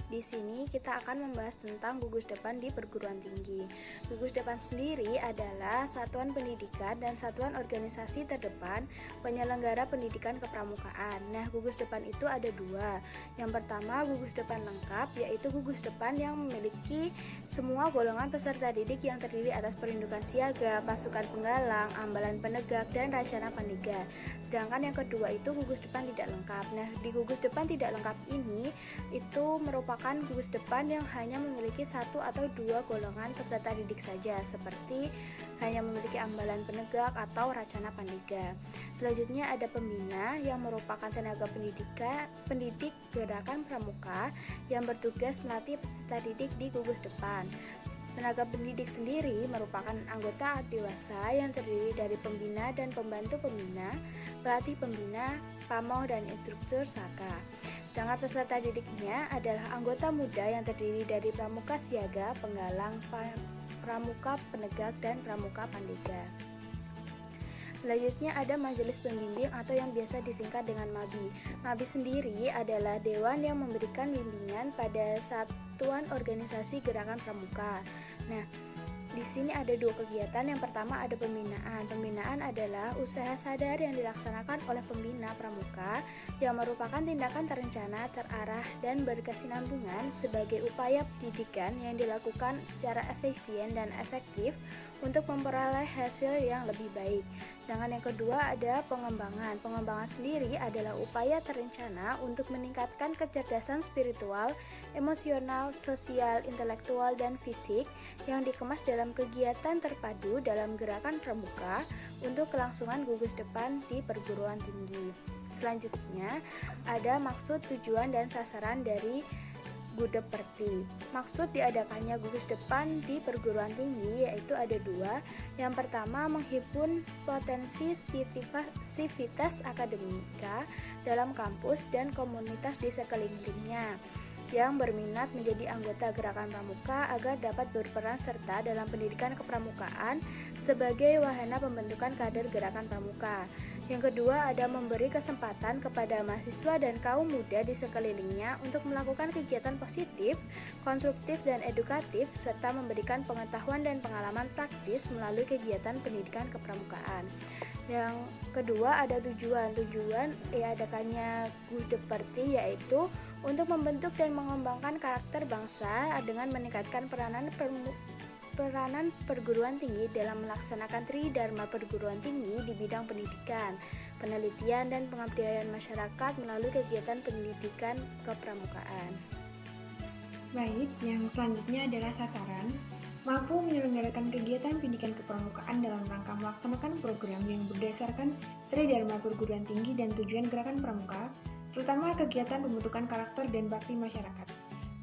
Di sini kita akan membahas tentang gugus depan di perguruan tinggi. Gugus depan sendiri adalah satuan pendidikan dan satuan organisasi terdepan penyelenggara pendidikan kepramukaan. Nah, gugus depan itu ada dua. Yang pertama, gugus depan lengkap, yaitu gugus depan yang memiliki semua golongan peserta didik yang terdiri atas perindukan siaga, pasukan penggalang, ambalan penegak, dan racana pandega. Sedangkan yang kedua itu gugus depan tidak lengkap. Nah, di gugus depan tidak lengkap ini itu merupakan gugus depan yang hanya memiliki satu atau dua golongan peserta didik saja, seperti hanya memiliki ambalan penegak atau racana pandega. Selanjutnya ada pembina yang merupakan tenaga pendidik gerakan pramuka yang bertugas melatih peserta didik di gugus depan. Tenaga pendidik sendiri merupakan anggota dewasa yang terdiri dari pembina dan pembantu pembina, pelatih pembina, pamong, dan instruktur saka. Sedangkan peserta didiknya adalah anggota muda yang terdiri dari pramuka siaga, penggalang, pramuka penegak, dan pramuka pandega. Selanjutnya ada majelis pembimbing atau yang biasa disingkat dengan MABI. MABI sendiri adalah dewan yang memberikan bimbingan pada satuan organisasi gerakan pramuka. Nah, di sini ada dua kegiatan. Yang pertama ada pembinaan. Pembinaan adalah usaha sadar yang dilaksanakan oleh pembina pramuka yang merupakan tindakan terencana, terarah, dan berkesinambungan sebagai upaya pendidikan yang dilakukan secara efisien dan efektif untuk memperoleh hasil yang lebih baik. Sedangkan yang kedua ada pengembangan. Pengembangan sendiri adalah upaya terencana untuk meningkatkan kecerdasan spiritual, emosional, sosial, intelektual, dan fisik yang dikemas dalam kegiatan terpadu dalam gerakan pramuka untuk kelangsungan gugus depan di perguruan tinggi. Selanjutnya ada maksud, tujuan, dan sasaran dari Gudeperti. Maksud diadakannya gugus depan di perguruan tinggi yaitu ada dua. Yang pertama, menghimpun potensi sivitas akademika dalam kampus dan komunitas di sekelilingnya yang berminat menjadi anggota gerakan pramuka agar dapat berperan serta dalam pendidikan kepramukaan sebagai wahana pembentukan kader gerakan pramuka. Yang kedua ada memberi kesempatan kepada mahasiswa dan kaum muda di sekelilingnya untuk melakukan kegiatan positif, konstruktif, dan edukatif serta memberikan pengetahuan dan pengalaman praktis melalui kegiatan pendidikan kepramukaan. Yang kedua ada tujuan adakannya Gudeperti yaitu untuk membentuk dan mengembangkan karakter bangsa dengan meningkatkan peranan perguruan tinggi dalam melaksanakan tridharma perguruan tinggi di bidang pendidikan, penelitian, dan pengabdian masyarakat melalui kegiatan pendidikan kepramukaan. Baik, yang selanjutnya adalah sasaran. Mampu menyelenggarakan kegiatan pendidikan kepramukaan dalam rangka melaksanakan program yang berdasarkan tridharma perguruan tinggi dan tujuan gerakan pramuka, terutama kegiatan pembentukan karakter dan bakti masyarakat.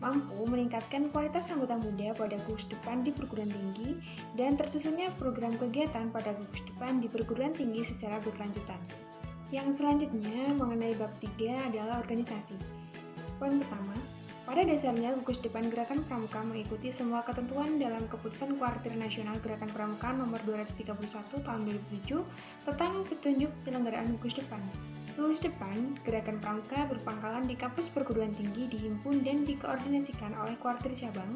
Mampu meningkatkan kualitas anggota muda pada gugus depan di perguruan tinggi dan tersusunnya program kegiatan pada gugus depan di perguruan tinggi secara berkelanjutan. Yang selanjutnya mengenai bab 3 adalah organisasi. Poin pertama, pada dasarnya gugus depan gerakan pramuka mengikuti semua ketentuan dalam Keputusan Kuartir Nasional Gerakan Pramuka Nomor 231 Tahun 2007 tentang petunjuk penyelenggaraan gugus depan. Gugus depan gerakan pramuka berpangkalan di kampus perguruan tinggi dihimpun dan dikoordinasikan oleh kuartir cabang.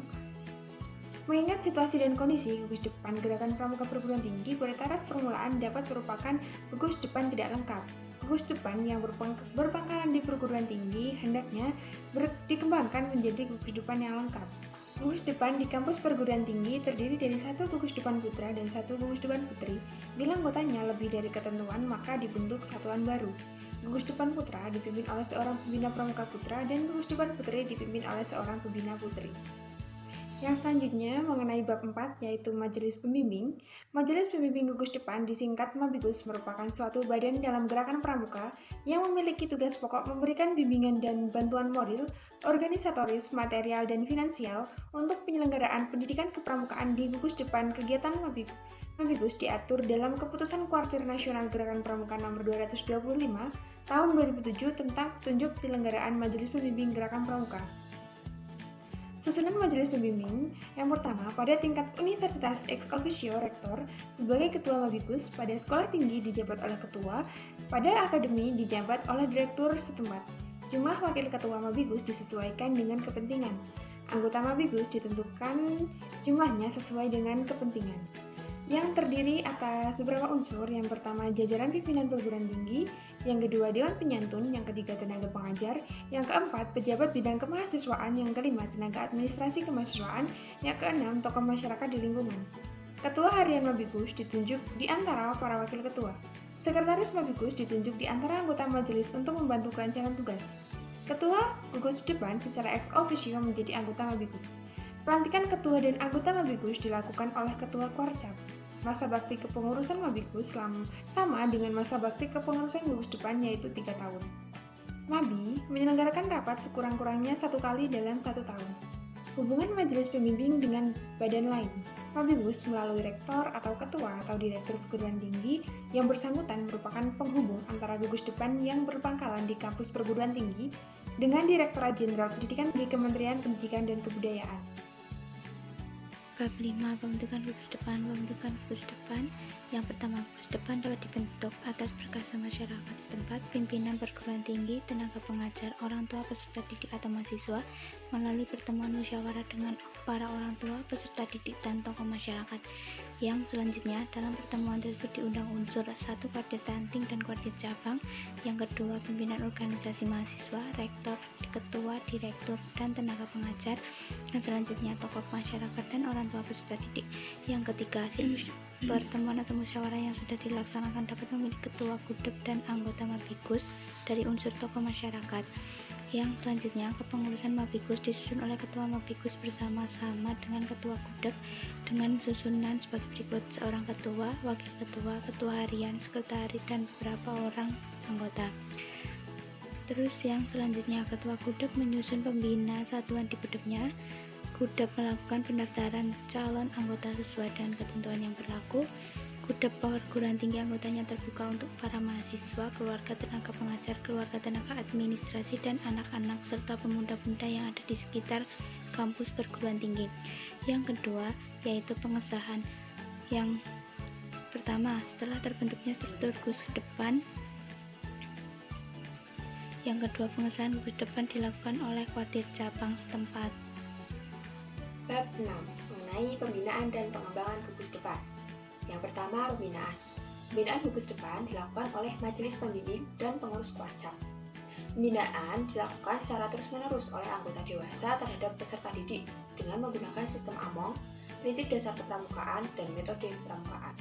Mengingat situasi dan kondisi, gugus depan gerakan pramuka perguruan tinggi pada taraf permulaan dapat merupakan gugus depan tidak lengkap. Gugus depan yang berpangkalan di perguruan tinggi hendaknya dikembangkan menjadi gugus depan yang lengkap. Gugus depan di kampus perguruan tinggi terdiri dari satu gugus depan putra dan satu gugus depan putri. Bila anggotanya lebih dari ketentuan, maka dibentuk satuan baru. Gugus depan putra dipimpin oleh seorang pembina pramuka putra dan gugus depan putri dipimpin oleh seorang pembina putri. Yang selanjutnya mengenai bab 4 yaitu Majelis Pembimbing. Majelis Pembimbing Gugus Depan disingkat Mabigus merupakan suatu badan dalam gerakan pramuka yang memiliki tugas pokok memberikan bimbingan dan bantuan moral, organisatoris, material, dan finansial untuk penyelenggaraan pendidikan kepramukaan di gugus depan. Kegiatan Mabigus diatur dalam Keputusan Kuartir Nasional Gerakan Pramuka Nomor 225 Tahun 2007 tentang petunjuk penyelenggaraan Majelis Pembimbing Gerakan Pramuka. Susunan Majelis Pembimbing, yang pertama pada tingkat universitas ex officio rektor sebagai ketua Mabigus, pada sekolah tinggi dijabat oleh ketua, pada akademi dijabat oleh direktur setempat. Jumlah wakil ketua Mabigus disesuaikan dengan kepentingan. Anggota Mabigus ditentukan jumlahnya sesuai dengan kepentingan, yang terdiri atas beberapa unsur. Yang pertama, jajaran pimpinan perguruan tinggi, yang kedua, dewan penyantun, yang ketiga, tenaga pengajar, yang keempat, pejabat bidang kemahasiswaan, yang kelima, tenaga administrasi kemahasiswaan, yang keenam, tokoh masyarakat di lingkungan. Ketua harian Mabigus ditunjuk di antara para wakil ketua. Sekretaris Mabigus ditunjuk di antara anggota majelis untuk membantu kelancaran tugas. Ketua gugus depan secara ex officio menjadi anggota Mabigus. Pelantikan ketua dan anggota Mabigus dilakukan oleh ketua Korcap. Masa bakti kepengurusan Mabigus sama dengan masa bakti kepengurusan gugus depan, yaitu 3 tahun. Mabi menyelenggarakan rapat sekurang-kurangnya 1 kali dalam 1 tahun. Hubungan majelis pembimbing dengan badan lain. Mabigus melalui rektor atau ketua atau direktur perguruan tinggi yang bersangkutan merupakan penghubung antara gugus depan yang berpangkalan di kampus perguruan tinggi dengan Direktorat Jenderal Pendidikan di Kementerian Pendidikan dan Kebudayaan. Bab 5. Pembentukan gugus depan. Pembentukan gugus depan. Yang pertama, gugus depan dapat dibentuk atas perkasa masyarakat setempat, pimpinan perguruan tinggi, tenaga pengajar, orang tua, peserta didik atau mahasiswa, melalui pertemuan musyawarah dengan para orang tua, peserta didik, dan tokoh masyarakat. Yang selanjutnya, dalam pertemuan tersebut diundang unsur 1. Kuartir Tanting dan Kuartir Cabang, yang kedua, pimpinan organisasi mahasiswa, rektor, ketua, direktur, dan tenaga pengajar, yang selanjutnya tokoh masyarakat dan orang tua peserta didik. Yang ketiga, hasil pertemuan atau musyawarah yang sudah dilaksanakan dapat memilih ketua gudep dan anggota Mabigus dari unsur tokoh masyarakat. Yang selanjutnya, kepengurusan Mabigus disusun oleh ketua Mabigus bersama-sama dengan ketua gudep dengan susunan sebagai berikut: seorang ketua, wakil ketua, ketua harian, sekretaris, dan beberapa orang anggota. Terus yang selanjutnya, ketua gudep menyusun pembina satuan di gudepnya. Gudep melakukan pendaftaran calon anggota sesuai dengan ketentuan yang berlaku. Gudep perguruan tinggi anggotanya terbuka untuk para mahasiswa, keluarga tenaga pengajar, keluarga tenaga administrasi, dan anak-anak serta pemuda-pemuda yang ada di sekitar kampus perguruan tinggi. Yang kedua, yaitu pengesahan. Yang pertama, setelah terbentuknya struktur gugus depan. Yang kedua, pengesahan gugus depan dilakukan oleh kuartir cabang setempat. Bab 6. Mengenai pembinaan dan pengembangan gugus depan. Yang pertama, pembinaan. Pembinaan gugus depan dilakukan oleh majelis pembimbing dan pengurus Korcap. Pembinaan dilakukan secara terus-menerus oleh anggota dewasa terhadap peserta didik dengan menggunakan sistem AMONG, prinsip dasar kepramukaan, dan metode kepramukaan.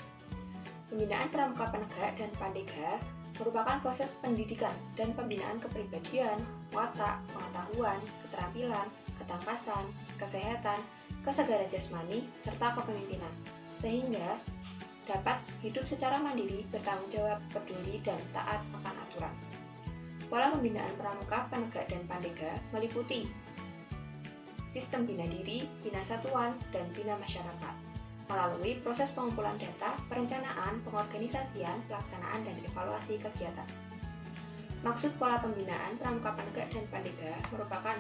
Pembinaan pramuka penegak dan pandega merupakan proses pendidikan dan pembinaan kepribadian, watak, pengetahuan, keterampilan, ketangkasan, kesehatan, kesegaran jasmani, serta kepemimpinan, sehingga dapat hidup secara mandiri, bertanggung jawab, peduli, dan taat akan aturan. Pola pembinaan pramuka, penegak, dan pandega meliputi sistem bina diri, bina satuan, dan bina masyarakat, melalui proses pengumpulan data, perencanaan, pengorganisasian, pelaksanaan, dan evaluasi kegiatan. Maksud pola pembinaan pramuka, penegak, dan pandega merupakan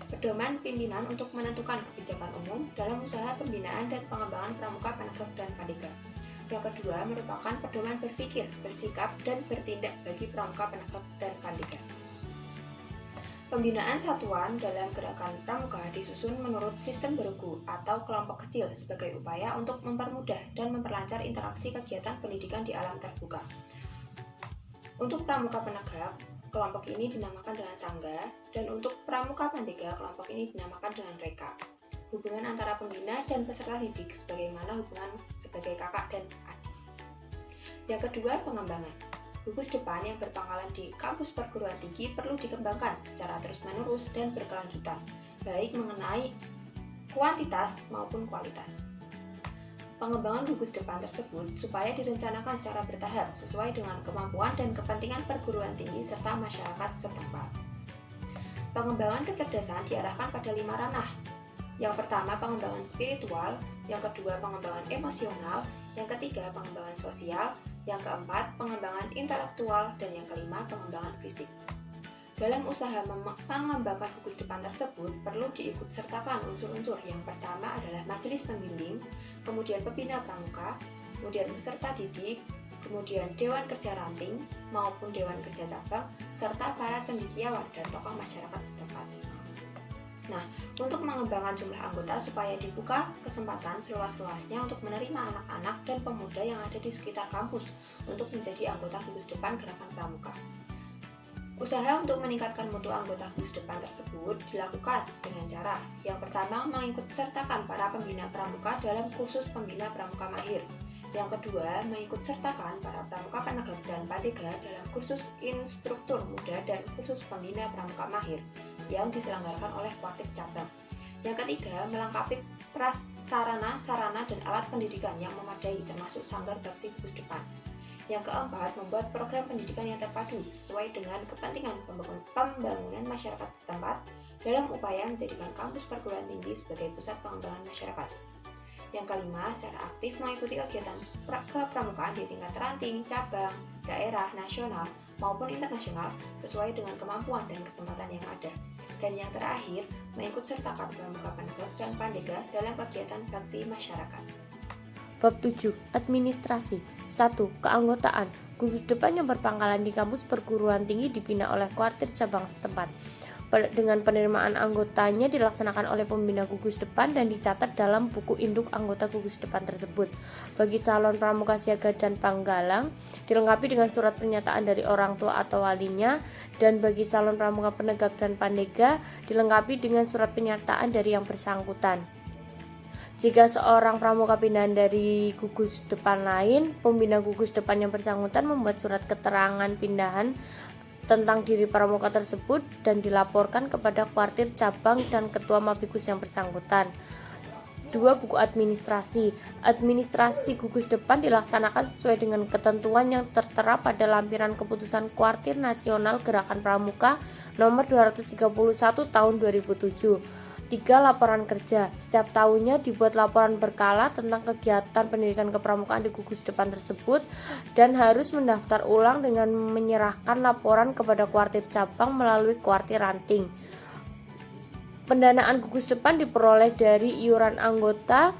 pedoman pimpinan untuk menentukan kebijakan umum dalam usaha pembinaan dan pengembangan pramuka, penegak, dan pandega. Yang kedua merupakan pedoman berpikir, bersikap, dan bertindak bagi pramuka, penegak, dan pandega. Pembinaan satuan dalam gerakan pramuka disusun menurut sistem bergu atau kelompok kecil sebagai upaya untuk mempermudah dan memperlancar interaksi kegiatan pendidikan di alam terbuka. Untuk pramuka penegak, kelompok ini dinamakan dengan sangga, dan untuk pramuka pandega, kelompok ini dinamakan dengan reka. Hubungan antara pembina dan peserta didik sebagaimana hubungan sebagai kakak dan adik. Yang kedua, pengembangan. Gugus depan yang berpangkalan di kampus perguruan tinggi perlu dikembangkan secara terus-menerus dan berkelanjutan, baik mengenai kuantitas maupun kualitas. Pengembangan gugus depan tersebut supaya direncanakan secara bertahap sesuai dengan kemampuan dan kepentingan perguruan tinggi serta masyarakat setempat. Pengembangan kecerdasan diarahkan pada 5 ranah. Yang pertama, pengembangan spiritual, yang kedua, pengembangan emosional, yang ketiga, pengembangan sosial, yang keempat, pengembangan intelektual, dan yang kelima, pengembangan fisik. Dalam usaha mengembangkan gugus depan tersebut, perlu diikutsertakan unsur-unsur. Yang pertama adalah majelis pembimbing, kemudian pembina pramuka, kemudian peserta didik, kemudian Dewan Kerja Ranting maupun Dewan Kerja Cabang, serta para cendekiawan dan tokoh masyarakat setempat. Nah, untuk mengembangkan jumlah anggota supaya dibuka kesempatan seluas-luasnya untuk menerima anak-anak dan pemuda yang ada di sekitar kampus untuk menjadi anggota gugus depan Gerakan Pramuka. Usaha untuk meningkatkan mutu anggota gugus depan tersebut dilakukan dengan cara yang pertama mengikut sertakan para pembina pramuka dalam kursus pembina pramuka mahir. Yang kedua, mengikut sertakan para pramuka penegak dan pandega dalam kursus instruktur muda dan kursus pembina pramuka mahir yang diselenggarakan oleh Kuartir cabang. Yang ketiga, melengkapi prasarana-sarana dan alat pendidikan yang memadai termasuk sanggar bakti gugus depan. Yang keempat, membuat program pendidikan yang terpadu sesuai dengan kepentingan pembangunan masyarakat setempat dalam upaya menjadikan kampus perguruan tinggi sebagai pusat pengembangan masyarakat. Yang kelima, secara aktif mengikuti kegiatan kepramukaan di tingkat ranting, cabang, daerah, nasional, maupun internasional sesuai dengan kemampuan dan kesempatan yang ada. Dan yang terakhir, mengikut sertakan pramuka penegak dan pandega dalam kegiatan bakti masyarakat. Bab 7. Administrasi. 1. Keanggotaan. Gugus depan yang berpangkalan di kampus perguruan tinggi dibina oleh kuartir cabang setempat. Dengan penerimaan anggotanya dilaksanakan oleh pembina gugus depan dan dicatat dalam buku induk anggota gugus depan tersebut. Bagi calon pramuka siaga dan panggalang, dilengkapi dengan surat pernyataan dari orang tua atau walinya, dan bagi calon pramuka penegak dan pandega, dilengkapi dengan surat pernyataan dari yang bersangkutan. Jika seorang pramuka pindahan dari gugus depan lain, pembina gugus depan yang bersangkutan membuat surat keterangan pindahan tentang diri pramuka tersebut dan dilaporkan kepada kuartir cabang dan ketua Mabikus yang bersangkutan. 2. Buku administrasi. Administrasi gugus depan dilaksanakan sesuai dengan ketentuan yang tertera pada lampiran keputusan Kuartir Nasional Gerakan Pramuka nomor 231 tahun 2007. 3. Laporan kerja. Setiap tahunnya dibuat laporan berkala tentang kegiatan pendidikan kepramukaan di gugus depan tersebut dan harus mendaftar ulang dengan menyerahkan laporan kepada kuartir cabang melalui kuartir ranting. Pendanaan gugus depan diperoleh dari iuran anggota,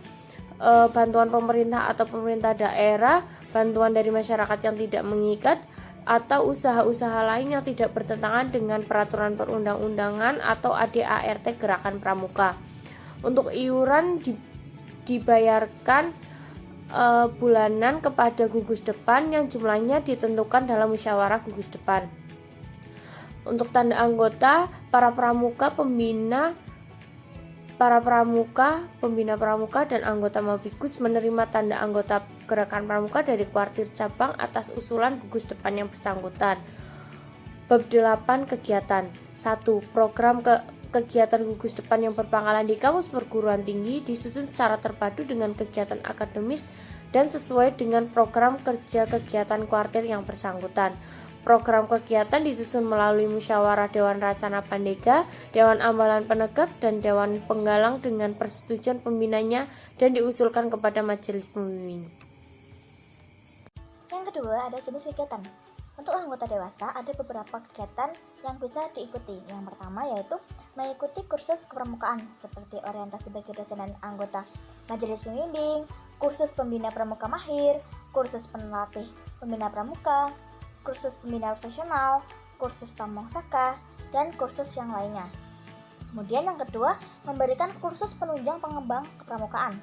bantuan pemerintah atau pemerintah daerah, bantuan dari masyarakat yang tidak mengikat, atau usaha-usaha lain yang tidak bertentangan dengan peraturan perundang-undangan atau ADART Gerakan Pramuka. Untuk iuran dibayarkan bulanan kepada gugus depan yang jumlahnya ditentukan dalam musyawarah gugus depan. Untuk tanda anggota, para pramuka, pembina pramuka dan anggota Mabikus menerima tanda anggota Gerakan Pramuka dari kuartir cabang atas usulan gugus depan yang bersangkutan. Bab 8. Kegiatan. 1. Program kegiatan gugus depan yang berpangkalan di kampus perguruan tinggi disusun secara terpadu dengan kegiatan akademis dan sesuai dengan program kerja kegiatan kuartir yang bersangkutan. Program kegiatan disusun melalui musyawarah Dewan Racana Pandega, Dewan Ambalan Penegak, dan Dewan Penggalang dengan persetujuan pembinanya dan diusulkan kepada Majelis Pembimbing. Yang kedua, ada jenis kegiatan. Untuk anggota dewasa ada beberapa kegiatan yang bisa diikuti. Yang pertama yaitu mengikuti kursus kepramukaan seperti orientasi bagi dosen dan anggota Majelis Pembimbing, kursus pembina pramuka mahir, kursus pelatih pembina pramuka, kursus pembina profesional, kursus pamongsaka, dan kursus yang lainnya. Kemudian yang kedua, memberikan kursus penunjang pengembang kepramukaan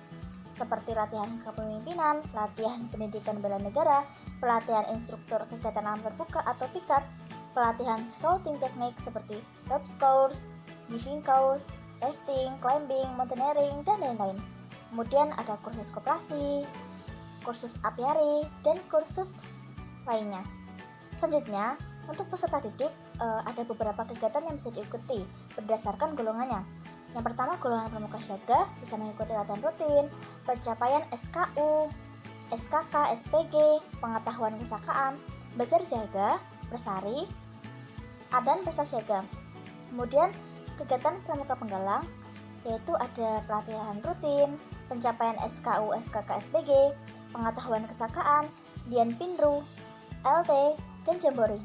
seperti latihan kepemimpinan, latihan pendidikan bela negara, pelatihan instruktur kegiatan alam terbuka atau PIKAT, pelatihan scouting teknik seperti ropes course, diving course, rafting, climbing, mountaineering, dan lain-lain. Kemudian ada kursus koperasi, kursus apiari, dan kursus lainnya. Selanjutnya, untuk peserta didik ada beberapa kegiatan yang bisa diikuti berdasarkan golongannya. Yang pertama, golongan pramuka siaga bisa mengikuti latihan rutin, pencapaian SKU, SKK, SPG, pengetahuan kesakaan, besar siaga, bersari, dan pesta siaga. Kemudian, kegiatan pramuka penggalang yaitu ada pelatihan rutin, pencapaian SKU, SKK, SPG, pengetahuan kesakaan, Dian Pinru, LT, dan Jambore.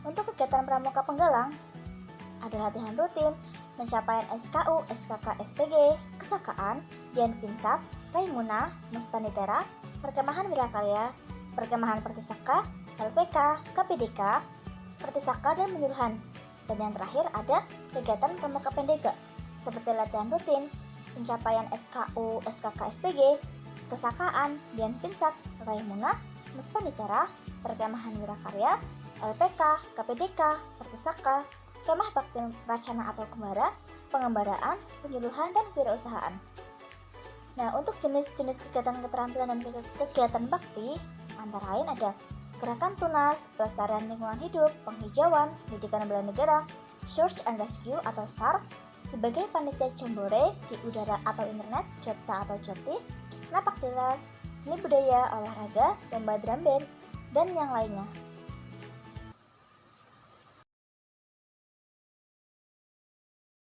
Untuk kegiatan pramuka penggalang ada latihan rutin, pencapaian SKU, SKK, SPG, kesakaan, Dian Pinsat, Raimuna, Muspanitera, Perkemahan Wirakarya, Perkemahan Pertisaka, LPK, KPDK, Pertisaka dan penyuluhan. Dan yang terakhir ada kegiatan pramuka pendega seperti latihan rutin, pencapaian SKU, SKK SPG, kesakaan, Dian Pinsat, Raih Munah, Muspanitera, Perkemahan Wirakarya, LPK, KPDK, Pertisaka, Kemah Bakti Racana atau Kembara, pengembaraan, penyuluhan, dan kewirausahaan. Nah, untuk jenis-jenis kegiatan keterampilan dan kegiatan bakti, antara lain ada Gerakan Tunas, Pelestarian Lingkungan Hidup, Penghijauan, Pendidikan Bela Negara, Search and Rescue atau SAR, sebagai panitia jambore di udara atau internet, Jota atau Joti, Napak Tilas, Seni Budaya, Olahraga, Lomba Drum Band, dan yang lainnya.